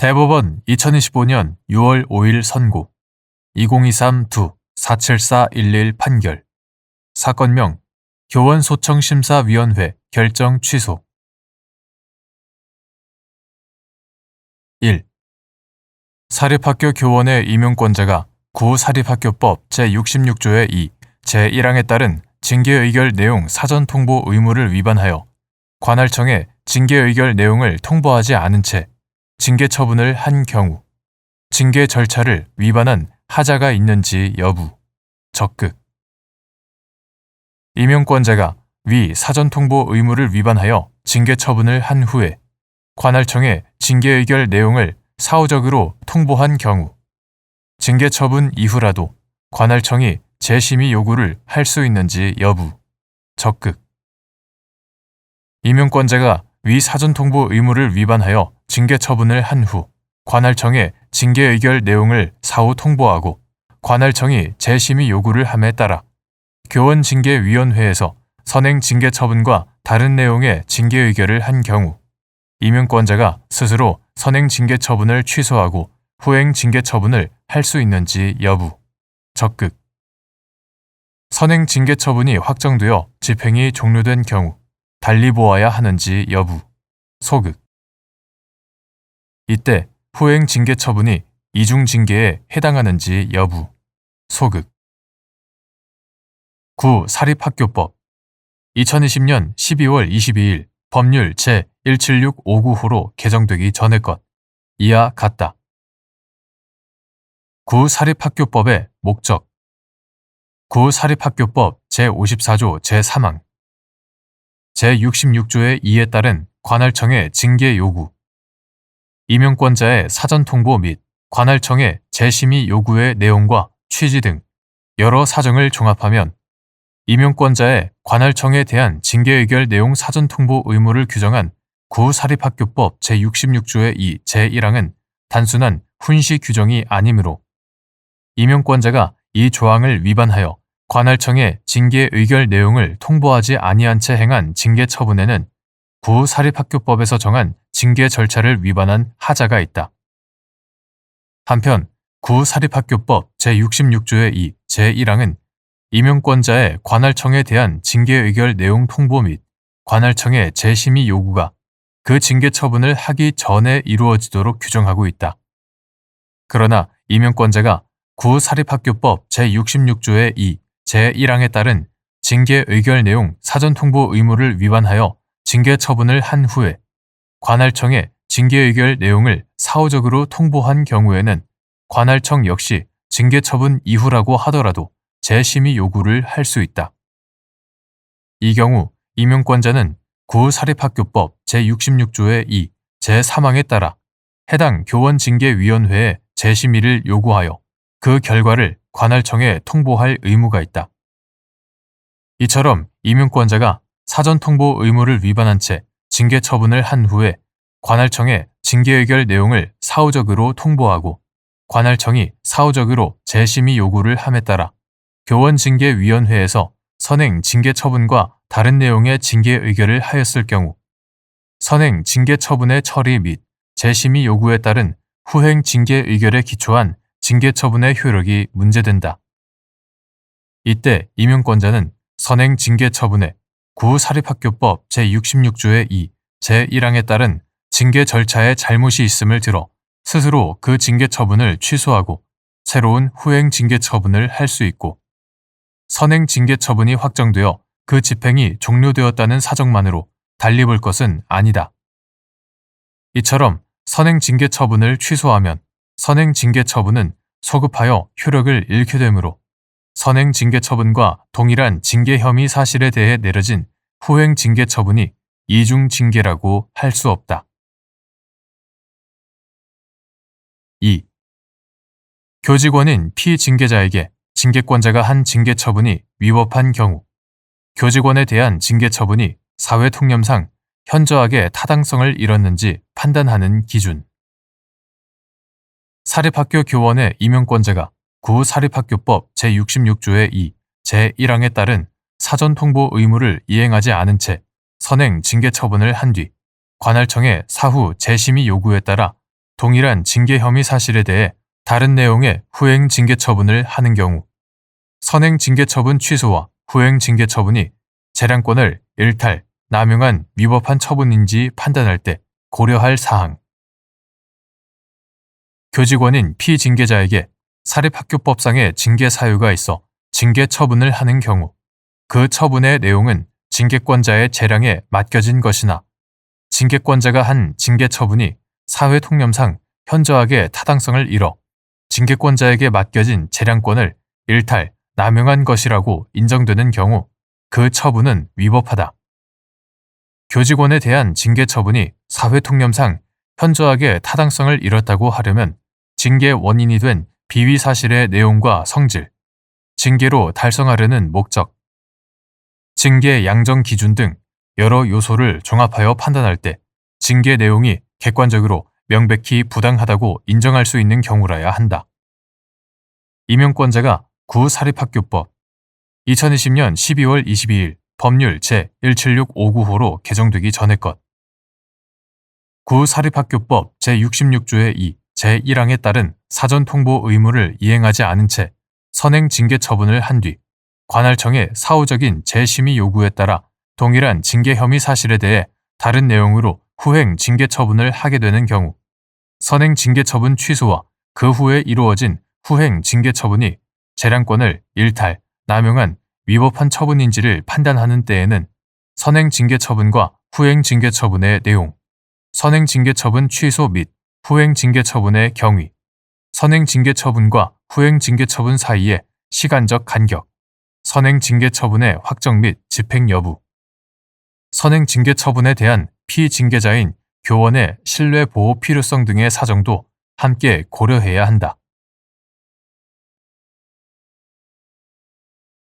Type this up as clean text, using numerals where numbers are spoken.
대법원 2025년 6월 5일 선고 2023-2-47411 판결 사건명 교원소청심사위원회 결정 취소 1. 사립학교 교원의 임용권자가 구사립학교법 제66조의 2, 제1항에 따른 징계의결 내용 사전통보 의무를 위반하여 관할청에 징계의결 내용을 통보하지 않은 채 징계 처분을 한 경우 징계 절차를 위반한 하자가 있는지 여부, 적극. 임용권자가 위 사전통보 의무를 위반하여 징계 처분을 한 후에 관할청에 징계의결 내용을 사후적으로 통보한 경우 징계 처분 이후라도 관할청이 재심의 요구를 할 수 있는지 여부, 적극. 임용권자가 위 사전통보 의무를 위반하여 징계 처분을 한 후 관할청에 징계의결 내용을 사후 통보하고 관할청이 재심의 요구를 함에 따라 교원징계위원회에서 선행 징계 처분과 다른 내용의 징계의결을 한 경우 임용권자가 스스로 선행 징계 처분을 취소하고 후행 징계 처분을 할 수 있는지 여부, 적극. 선행 징계 처분이 확정되어 집행이 종료된 경우 달리 보아야 하는지 여부, 소극. 이때 후행 징계 처분이 이중 징계에 해당하는지 여부, 소극. 9. 사립학교법 2020년 12월 22일 법률 제17659호로 개정되기 전의 것 이하 같다. 9. 사립학교법의 목적 9. 사립학교법 제54조 제3항 제66조의 2에 따른 관할청의 징계 요구 임용권자의 사전통보 및 관할청의 재심의 요구의 내용과 취지 등 여러 사정을 종합하면 임용권자의 관할청에 대한 징계의결 내용 사전통보 의무를 규정한 구사립학교법 제66조의 2 제1항은 단순한 훈시 규정이 아니므로 임용권자가 이 조항을 위반하여 관할청에 징계의결 내용을 통보하지 아니한 채 행한 징계 처분에는 구사립학교법에서 정한 징계 절차를 위반한 하자가 있다. 한편 구사립학교법 제66조의 2 제1항은 임용권자의 관할청에 대한 징계의결 내용 통보 및 관할청의 재심의 요구가 그 징계 처분을 하기 전에 이루어지도록 규정하고 있다. 그러나 임용권자가 구사립학교법 제66조의 2 제1항에 따른 징계의결 내용 사전통보 의무를 위반하여 징계 처분을 한 후에 관할청에 징계의결 내용을 사후적으로 통보한 경우에는 관할청 역시 징계 처분 이후라고 하더라도 재심의 요구를 할 수 있다. 이 경우 임용권자는 구사립학교법 제66조의 2 제3항에 따라 해당 교원징계위원회에 재심의를 요구하여 그 결과를 관할청에 통보할 의무가 있다. 이처럼 임용권자가 사전통보 의무를 위반한 채 징계 처분을 한 후에 관할청에 징계의결 내용을 사후적으로 통보하고 관할청이 사후적으로 재심의 요구를 함에 따라 교원징계위원회에서 선행 징계 처분과 다른 내용의 징계 의결을 하였을 경우 선행 징계 처분의 처리 및 재심의 요구에 따른 후행 징계 의결에 기초한 징계 처분의 효력이 문제된다. 이때 임용권자는 선행 징계 처분에 구사립학교법 제66조의 2 제1항에 따른 징계 절차에 잘못이 있음을 들어 스스로 그 징계 처분을 취소하고 새로운 후행 징계 처분을 할 수 있고 선행 징계 처분이 확정되어 그 집행이 종료되었다는 사정만으로 달리 볼 것은 아니다. 이처럼 선행 징계 처분을 취소하면 선행 징계 처분은 소급하여 효력을 잃게 되므로 선행 징계 처분과 동일한 징계 혐의 사실에 대해 내려진 후행 징계 처분이 이중 징계라고 할 수 없다. 2. 교직원인 피징계자에게 징계권자가 한 징계 처분이 위법한 경우 교직원에 대한 징계 처분이 사회통념상 현저하게 타당성을 잃었는지 판단하는 기준. 사립학교 교원의 임용권자가 구사립학교법 제66조의 2 제1항에 따른 사전통보 의무를 이행하지 않은 채 선행 징계 처분을 한 뒤 관할청의 사후 재심의 요구에 따라 동일한 징계 혐의 사실에 대해 다른 내용의 후행 징계 처분을 하는 경우, 선행 징계 처분 취소와 후행 징계 처분이 재량권을 일탈, 남용한 위법한 처분인지 판단할 때 고려할 사항. 교직원인 피징계자에게 사립학교법상의 징계 사유가 있어 징계 처분을 하는 경우, 그 처분의 내용은 징계권자의 재량에 맡겨진 것이나 징계권자가 한 징계 처분이 사회 통념상 현저하게 타당성을 잃어 징계권자에게 맡겨진 재량권을 일탈, 남용한 것이라고 인정되는 경우 그 처분은 위법하다. 교직원에 대한 징계 처분이 사회 통념상 현저하게 타당성을 잃었다고 하려면 징계 원인이 된 비위 사실의 내용과 성질, 징계로 달성하려는 목적, 징계 양정 기준 등 여러 요소를 종합하여 판단할 때 징계 내용이 객관적으로 명백히 부당하다고 인정할 수 있는 경우라야 한다. 임용권자가 구사립학교법 2020년 12월 22일 법률 제17659호로 개정되기 전의 것. 구사립학교법 제66조의 2, 제1항에 따른 사전 통보 의무를 이행하지 않은 채 선행 징계 처분을 한 뒤 관할청의 사후적인 재심의 요구에 따라 동일한 징계 혐의 사실에 대해 다른 내용으로 후행 징계 처분을 하게 되는 경우, 선행 징계 처분 취소와 그 후에 이루어진 후행 징계 처분이 재량권을 일탈, 남용한 위법한 처분인지를 판단하는 때에는 선행 징계 처분과 후행 징계 처분의 내용, 선행 징계 처분 취소 및 후행 징계 처분의 경위, 선행 징계 처분과 후행 징계 처분 사이의 시간적 간격, 선행 징계 처분의 확정 및 집행 여부, 선행 징계 처분에 대한 피징계자인 교원의 신뢰 보호 필요성 등의 사정도 함께 고려해야 한다.